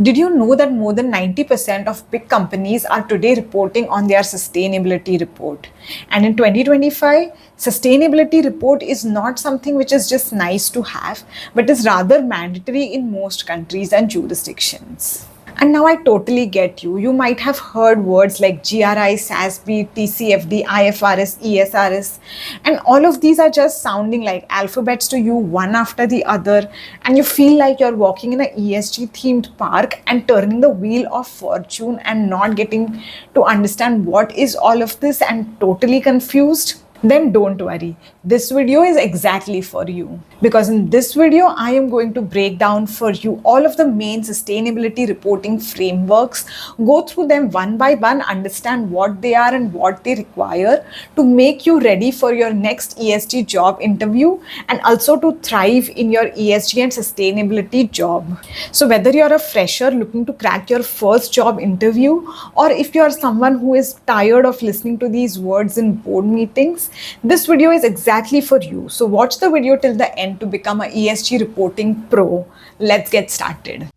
Did you know that more than 90% of big companies are today reporting on their sustainability report? And in 2025, sustainability report is not something which is just nice to have, but is rather mandatory in most countries and jurisdictions. And now I totally get you. You might have heard words like GRI, SASB, TCFD, IFRS, ESRS, and all of these are just sounding like alphabets to you, one after the other, and you feel like you're walking in an ESG themed park and turning the wheel of fortune and not getting to understand what is all of this and totally confused. Then don't worry, this video is exactly for you. Because in this video, I am going to break down for you all of the main sustainability reporting frameworks, go through them one by one, understand what they are and what they require to make you ready for your next ESG job interview and also to thrive in your ESG and sustainability job. So whether you're a fresher looking to crack your first job interview, or if you're someone who is tired of listening to these words in board meetings, this video is exactly for you. So watch the video till the end to become a ESG reporting pro. Let's get started.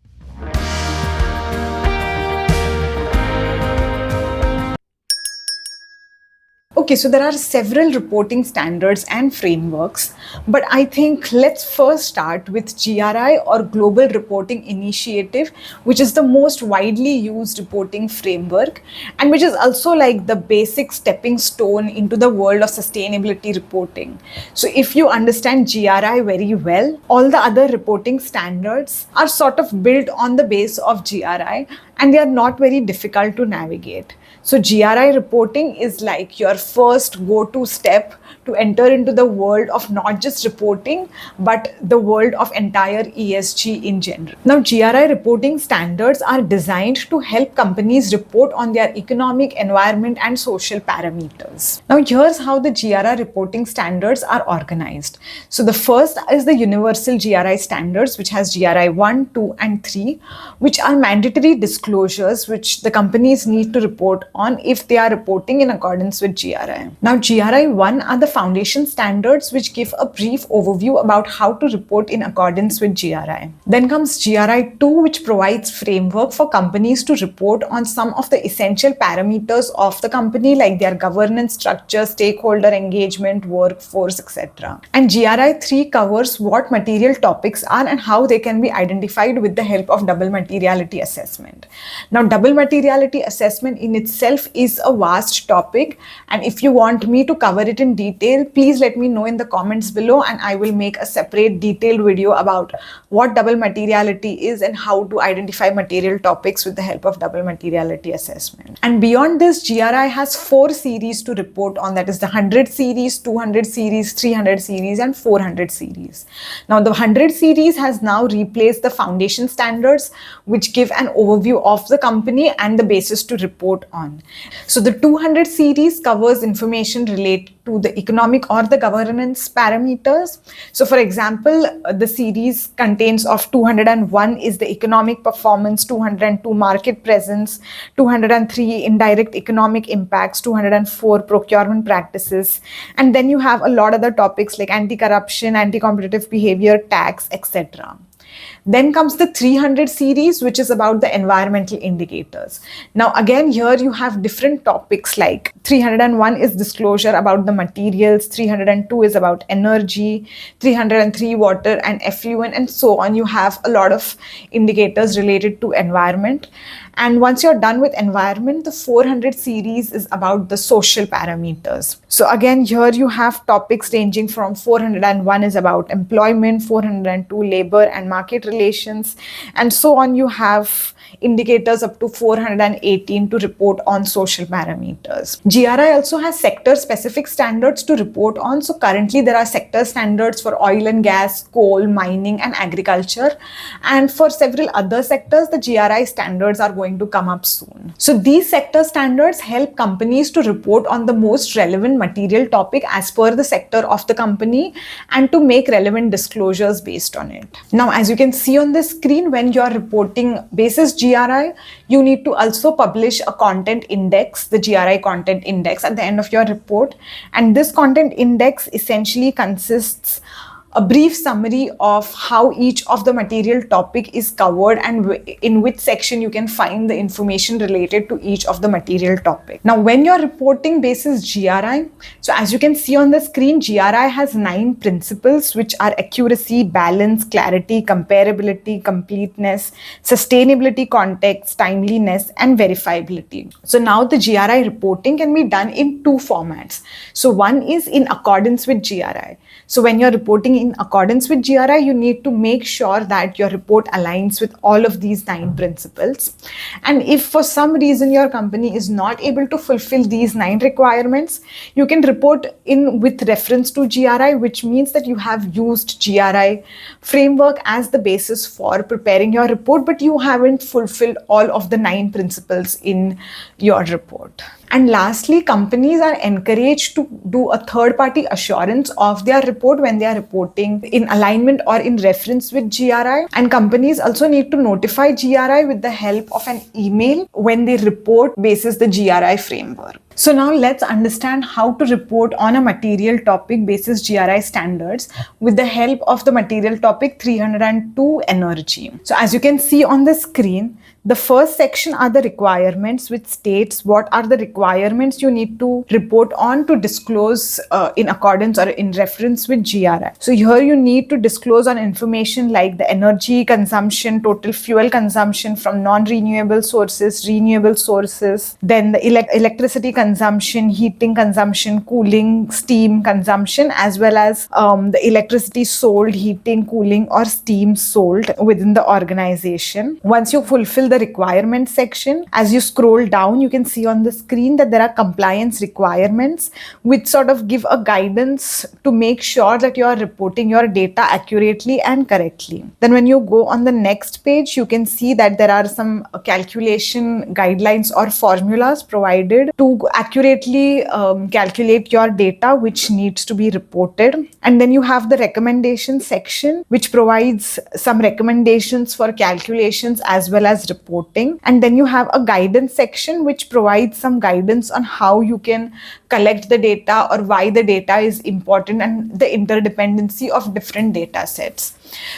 Okay, so there are several reporting standards and frameworks, but I think let's first start with GRI or Global Reporting Initiative, which is the most widely used reporting framework and which is also like the basic stepping stone into the world of sustainability reporting. So if you understand GRI very well, all the other reporting standards are sort of built on the base of GRI and they are not very difficult to navigate. So GRI reporting is like your first go-to step to enter into the world of not just reporting, but the world of entire ESG in general. Now, GRI reporting standards are designed to help companies report on their economic, environment, and social parameters. Now, here's how the GRI reporting standards are organized. So the first is the Universal GRI standards, which has GRI 1, 2, and 3, which are mandatory disclosures which the companies need to report on if they are reporting in accordance with GRI. Now, GRI 1 are the foundation standards which give a brief overview about how to report in accordance with GRI. Then comes GRI 2, which provides framework for companies to report on some of the essential parameters of the company, like their governance structure, stakeholder engagement, workforce, etc. And GRI 3 covers what material topics are and how they can be identified with the help of double materiality assessment. Now, double materiality assessment in itself is a vast topic, and if you want me to cover it in detail, please let me know in the comments below and I will make a separate detailed video about what double materiality is and how to identify material topics with the help of double materiality assessment. And beyond this, GRI has 4 series to report on, that is the 100 series, 200 series, 300 series, and 400 series. Now, the 100 series has now replaced the foundation standards, which give an overview of the company and the basis to report on. So the 200 series covers information related to the economic or the governance parameters. So for example, the series contains of 201 is the economic performance, 202 market presence, 203 indirect economic impacts, 204 procurement practices, and then you have a lot of other topics like anti-corruption, anti-competitive behavior, tax, etc. Then comes the 300 series, which is about the environmental indicators. Now, again, here you have different topics like 301 is disclosure about the materials, 302 is about energy, 303 water and effluent, and so on. You have a lot of indicators related to environment. And once you're done with environment, the 400 series is about the social parameters. So again, here you have topics ranging from 401 is about employment, 402 labor and market relations, and so on. You have indicators up to 418 to report on social parameters. GRI also has sector-specific standards to report on. So currently there are sector standards for oil and gas, coal, mining, and agriculture. And for several other sectors, the GRI standards are going to come up soon. So these sector standards help companies to report on the most relevant material topic as per the sector of the company and to make relevant disclosures based on it. Now, as you can see on the screen, when you are reporting basis GRI, you need to also publish a content index, the GRI content index, at the end of your report. And this content index essentially consists a brief summary of how each of the material topic is covered and in which section you can find the information related to each of the material topic. Now, when you're reporting basis GRI, so as you can see on the screen, GRI has 9 principles, which are accuracy, balance, clarity, comparability, completeness, sustainability, context, timeliness, and verifiability. So now the GRI reporting can be done in 2 formats. So one is in accordance with GRI. So when you're reporting in accordance with GRI, you need to make sure that your report aligns with all of these 9 principles. And if for some reason your company is not able to fulfill these 9 requirements, you can report in with reference to GRI, which means that you have used GRI framework as the basis for preparing your report, but you haven't fulfilled all of the 9 principles in your report. And lastly, companies are encouraged to do a third-party assurance of their report when they are reporting in alignment or in reference with GRI. And companies also need to notify GRI with the help of an email when they report basis the GRI framework. So now let's understand how to report on a material topic basis GRI standards with the help of the material topic 302 energy. So as you can see on the screen, the first section are the requirements, which states what are the requirements you need to report on to disclose in accordance or in reference with GRI. So here you need to disclose on information like the energy consumption, total fuel consumption from non-renewable sources, renewable sources, then the electricity consumption, heating consumption, cooling, steam consumption, as well as the electricity sold, heating, cooling, or steam sold within the organization. Once you fulfill the requirement section, as you scroll down, you can see on the screen that there are compliance requirements which sort of give a guidance to make sure that you are reporting your data accurately and correctly. Then when you go on the next page, you can see that there are some calculation guidelines or formulas provided to accurately calculate your data which needs to be reported. And then you have the recommendation section, which provides some recommendations for calculations as well as reporting. And then you have a guidance section which provides some guidance on how you can collect the data or why the data is important and the interdependency of different data sets.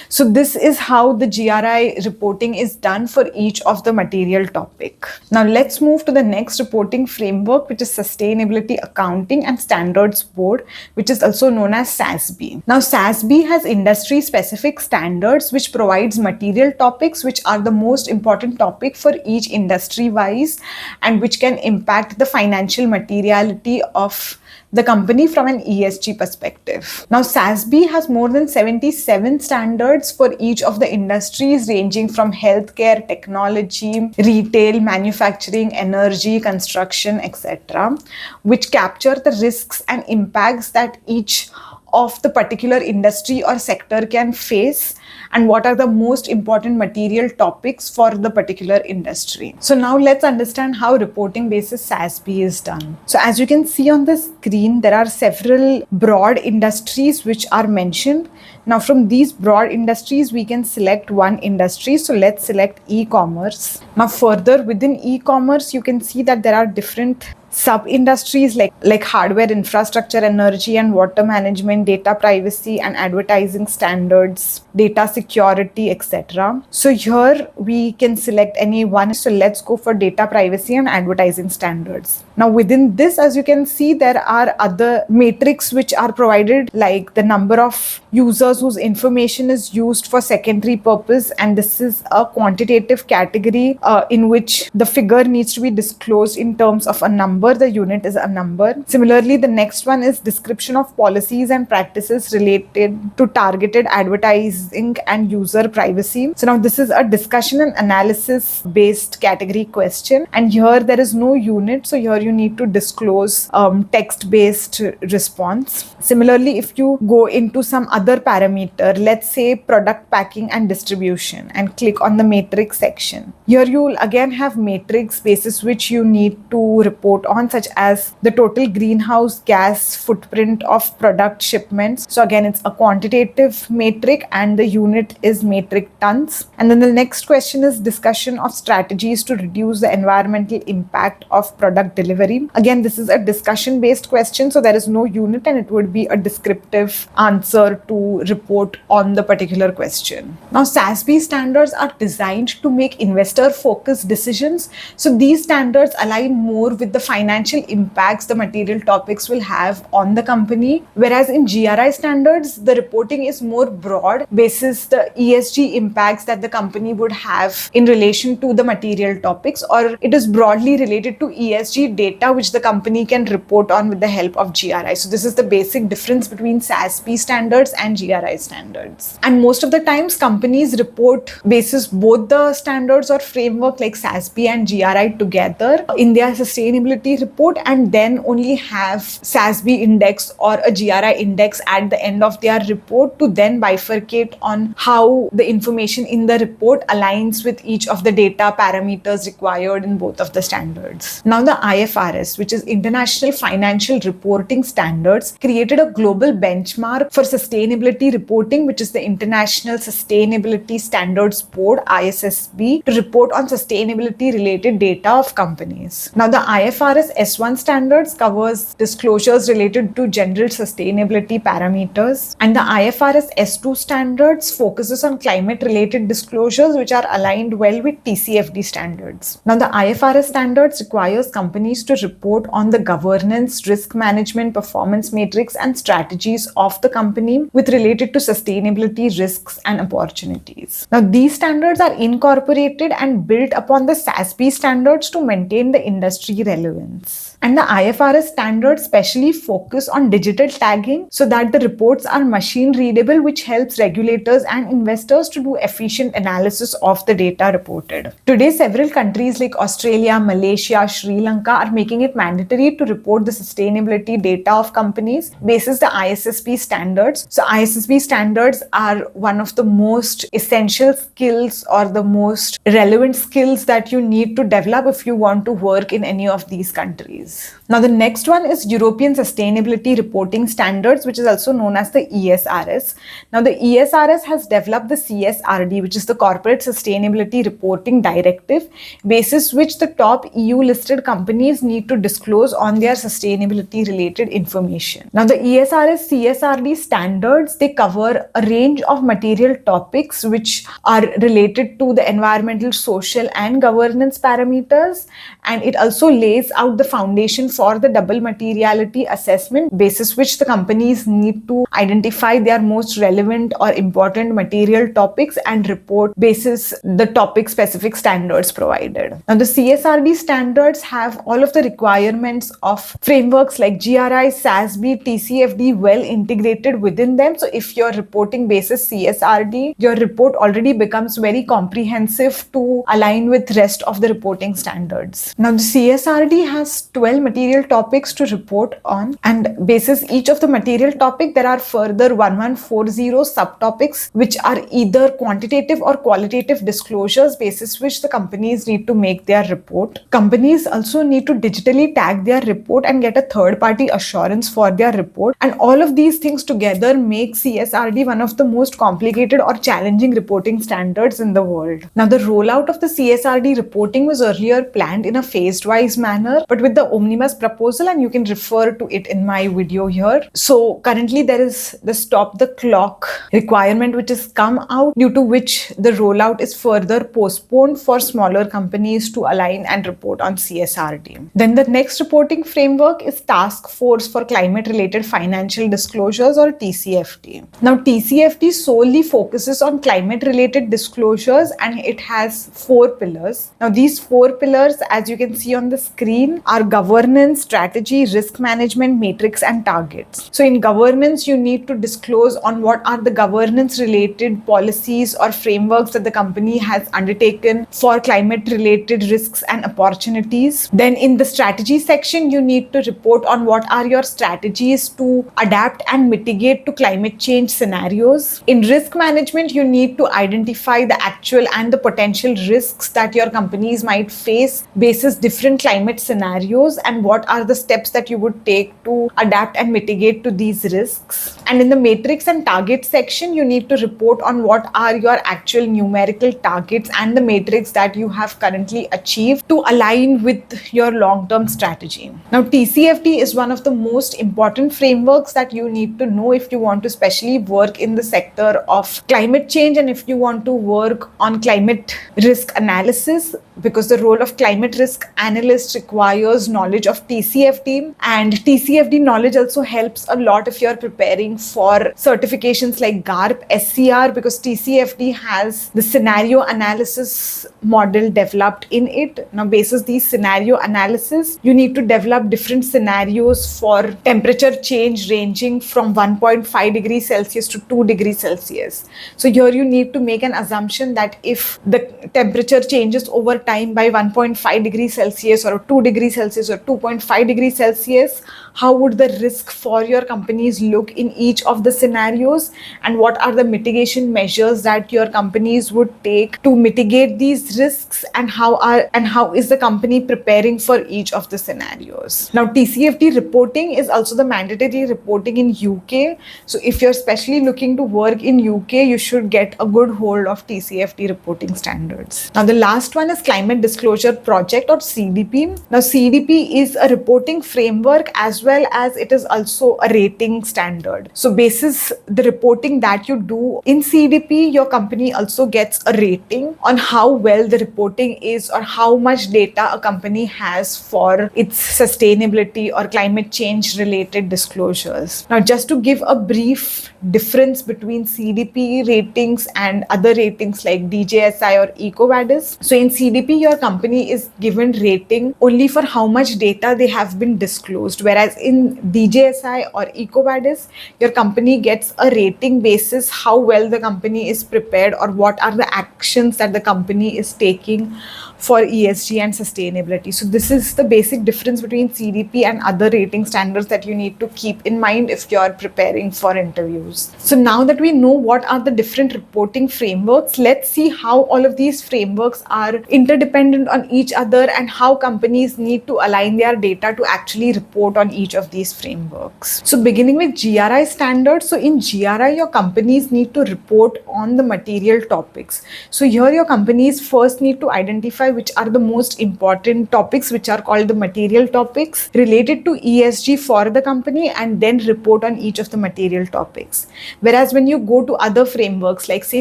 So this is how the GRI reporting is done for each of the material topic. Now let's move to the next reporting framework, which is Sustainability Accounting and Standards Board, which is also known as SASB. Now SASB has industry specific standards which provides material topics which are the most important topic for each industry wise and which can impact the financial materiality of the company from an ESG perspective. Now SASB has more than 77 standards for each of the industries ranging from healthcare, technology, retail, manufacturing, energy, construction, etc., which capture the risks and impacts that each of the particular industry or sector can face and what are the most important material topics for the particular industry. So now let's understand how reporting basis SASB is done. So as you can see on the screen, there are several broad industries which are mentioned. Now from these broad industries, we can select one industry. So let's select e-commerce. Now further within e-commerce, you can see that there are different sub-industries like hardware, infrastructure, energy and water management, data privacy and advertising standards, data security, etc. So here we can select any one. So let's go for data privacy and advertising standards. Now within this, as you can see, there are other metrics which are provided, like the number of users whose information is used for secondary purpose, and this is a quantitative category in which the figure needs to be disclosed in terms of a number. The unit is a number. Similarly, the next one is description of policies and practices related to targeted advertising and user privacy. So now this is a discussion and analysis based category question, and here there is no unit, so here you need to disclose text based response. Similarly, if you go into some other parameter, let's say product packing and distribution, and click on the matrix section, here you will again have matrix basis which you need to report on, such as the total greenhouse gas footprint of product shipments. So again, it's a quantitative metric and the unit is metric tons. And then the next question is discussion of strategies to reduce the environmental impact of product delivery. Again, this is a discussion based question, so there is no unit and it would be a descriptive answer to report on the particular question. Now, SASB standards are designed to make investor focused decisions. So these standards align more with the financial impacts the material topics will have on the company, whereas in GRI standards, the reporting is more broad basis the ESG impacts that the company would have in relation to the material topics, or it is broadly related to ESG data which the company can report on with the help of GRI. So this is the basic difference between SASB standards and GRI standards. And most of the times companies report basis both the standards or framework like SASB and GRI together in their sustainability report, and then only have SASB index or a GRI index at the end of their report to then bifurcate on how the information in the report aligns with each of the data parameters required in both of the standards. Now, the IFRS, which is International Financial Reporting Standards, created a global benchmark for sustainability reporting, which is the International Sustainability Standards Board, ISSB, to report on sustainability related data of companies. Now, the IFRS S1 standards covers disclosures related to general sustainability parameters, and the IFRS S2 standards focuses on climate related disclosures which are aligned well with TCFD standards. Now, the IFRS standards requires companies to report on the governance, risk management, performance matrix and strategies of the company with related to sustainability risks and opportunities. Now, these standards are incorporated and built upon the SASB standards to maintain the industry relevance. And the IFRS standards specially focus on digital tagging so that the reports are machine readable, which helps regulators and investors to do efficient analysis of the data reported. Today, several countries like Australia, Malaysia, Sri Lanka are making it mandatory to report the sustainability data of companies basis the ISSB standards. So ISSB standards are one of the most essential skills or the most relevant skills that you need to develop if you want to work in any of these countries. Now, the next one is European Sustainability Reporting Standards, which is also known as the ESRS. Now, the ESRS has developed the CSRD, which is the Corporate Sustainability Reporting Directive, basis which the top EU listed companies need to disclose on their sustainability related information. Now, the ESRS CSRD standards, they cover a range of material topics which are related to the environmental, social and governance parameters, and it also lays out the foundation for the double materiality assessment basis which the companies need to identify their most relevant or important material topics and report basis the topic specific standards provided. Now, the CSRD standards have all of the requirements of frameworks like GRI, SASB, TCFD well integrated within them. So if you're reporting basis CSRD, your report already becomes very comprehensive to align with rest of the reporting standards. Now, the CSRD has 12 material topics to report on, and basis each of the material topic, there are further 1140 subtopics which are either quantitative or qualitative disclosures basis which the companies need to make their report. Companies also need to digitally tag their report and get a third-party assurance for their report, and all of these things together make CSRD one of the most complicated or challenging reporting standards in the world. Now, the rollout of the CSRD reporting was earlier planned in a phased-wise manner, but with the omnibus proposal, and you can refer to it in my video here. So currently there is the stop the clock requirement which has come out, due to which the rollout is further postponed for smaller companies to align and report on CSRD. Then the next reporting framework is Task Force for Climate Related Financial Disclosures, or TCFD. Now, TCFD solely focuses on climate related disclosures and it has 4 pillars. Now, these 4 pillars, as you can see on the screen, are governance, strategy, risk management, matrix and targets. So in governance, you need to disclose on what are the governance related policies or frameworks that the company has undertaken for climate related risks and opportunities. Then in the strategy section, you need to report on what are your strategies to adapt and mitigate to climate change scenarios. In risk management, you need to identify the actual and the potential risks that your companies might face basis different climate scenarios scenarios and what are the steps that you would take to adapt and mitigate to these risks. And in the matrix and target section, you need to report on what are your actual numerical targets and the matrix that you have currently achieved to align with your long-term strategy. Now, TCFD is one of the most important frameworks that you need to know if you want to especially work in the sector of climate change and if you want to work on climate risk analysis, because the role of climate risk analyst requires knowledge of TCFD, and TCFD knowledge also helps a lot if you're preparing for certifications like GARP, SCR, because TCFD has the scenario analysis model developed in it. Now, basis these scenario analysis, you need to develop different scenarios for temperature change ranging from 1.5 degrees Celsius to 2 degrees Celsius. So here you need to make an assumption that if the temperature changes over time by 1.5 degrees Celsius or 2 degrees Celsius or 2.5 degrees Celsius, how would the risk for your companies look in each of the scenarios, and what are the mitigation measures that your companies would take to mitigate these risks, and how is the company preparing for each of the scenarios. Now, TCFD reporting is also the mandatory reporting in UK. So if you're especially looking to work in UK, you should get a good hold of TCFD reporting standards. Now, the last one is Climate Disclosure Project or CDP. Now, CDP is a reporting framework as well as it is also a rating standard. So basis the reporting that you do in CDP, your company also gets a rating on how well the reporting is or how much data a company has for its sustainability or climate change related disclosures. Now, just to give a brief difference between CDP ratings and other ratings like DJSI or EcoVadis. So in CDP, your company is given rating only for how much data they have been disclosed, whereas in DJSI or EcoVadis, your company gets a rating basis how well the company is prepared or what are the actions that the company is taking for ESG and sustainability. So this is the basic difference between CDP and other rating standards that you need to keep in mind if you're preparing for interviews. So now that we know what are the different reporting frameworks, let's see how all of these frameworks are interdependent on each other and how companies need to align their data to actually report on each of these frameworks. So beginning with GRI standards, so in GRI, your companies need to report on the material topics. So here your companies first need to identify which are the most important topics, which are called the material topics related to ESG for the company, and then report on each of the material topics. Whereas when you go to other frameworks like say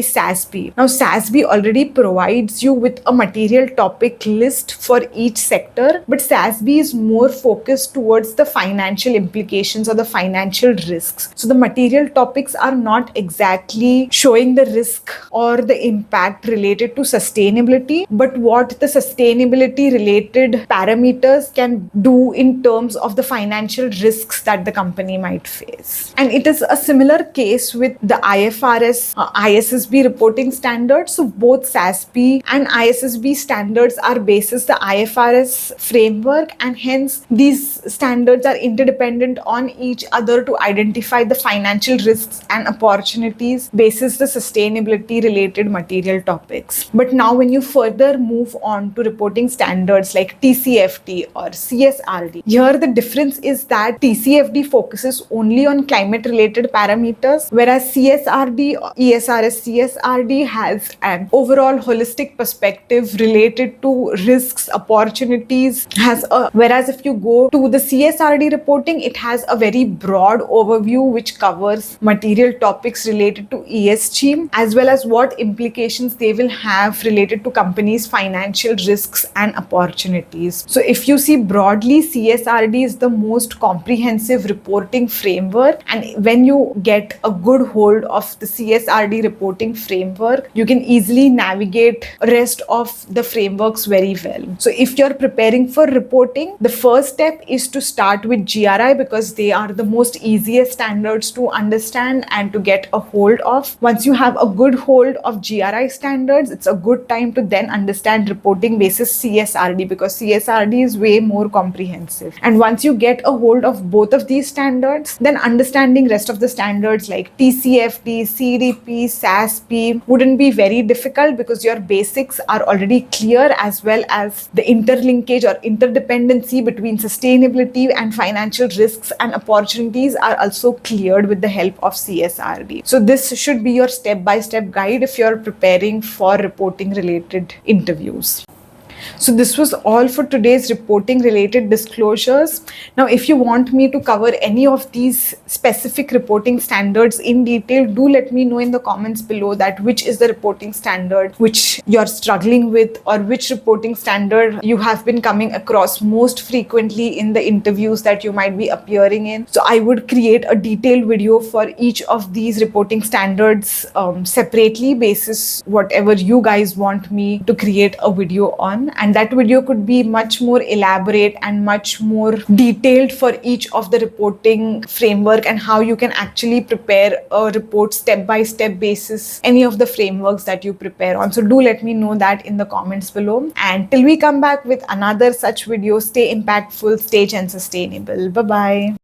SASB, now SASB already provides you with a material topic list for each sector, but SASB is more focused towards the financial implications or the financial risks. So the material topics are not exactly showing the risk or the impact related to sustainability, but what the sustainability related parameters can do in terms of the financial risks that the company might face. And it is a similar case with the IFRS ISSB reporting standards. So both SASB and ISSB standards are basis the IFRS framework, and hence these standards are interdependent on each other to identify the financial risks and opportunities basis the sustainability related material topics. But now when you further move on to reporting standards like TCFD or CSRD, here the difference is that TCFD focuses only on climate related parameters, whereas CSRD, ESRS CSRD has an overall holistic perspective related to risks, opportunities, whereas if you go to the CSRD reporting, it has a very broad overview which covers material topics related to ESG as well as what implications they will have related to companies' financial risks and opportunities. So if you see broadly, CSRD is the most comprehensive reporting framework, and when you get a good hold of the CSRD reporting framework, you can easily navigate rest of the frameworks very well. So if you're preparing for reporting, the first step is to start with GRI because they are the most easiest standards to understand and to get a hold of. Once you have a good hold of GRI standards, it's a good time to then understand reporting basis CSRD because CSRD is way more comprehensive. And once you get a hold of both of these standards, then understanding rest of the standards like TCFD, CDP, SASB wouldn't be very difficult because your basics are already clear, as well as the interlinkage or interdependence interdependency between sustainability and financial risks and opportunities are also cleared with the help of CSRD. So this should be your step-by-step guide if you're preparing for reporting related interviews. So this was all for today's reporting related disclosures. Now, if you want me to cover any of these specific reporting standards in detail, do let me know in the comments below that which is the reporting standard which you're struggling with, or which reporting standard you have been coming across most frequently in the interviews that you might be appearing in. So I would create a detailed video for each of these reporting standards separately basis whatever you guys want me to create a video on. And that video could be much more elaborate and much more detailed for each of the reporting framework and how you can actually prepare a report step-by-step basis, any of the frameworks that you prepare on. So do let me know that in the comments below. And till we come back with another such video, stay impactful, stay and sustainable. Bye-bye.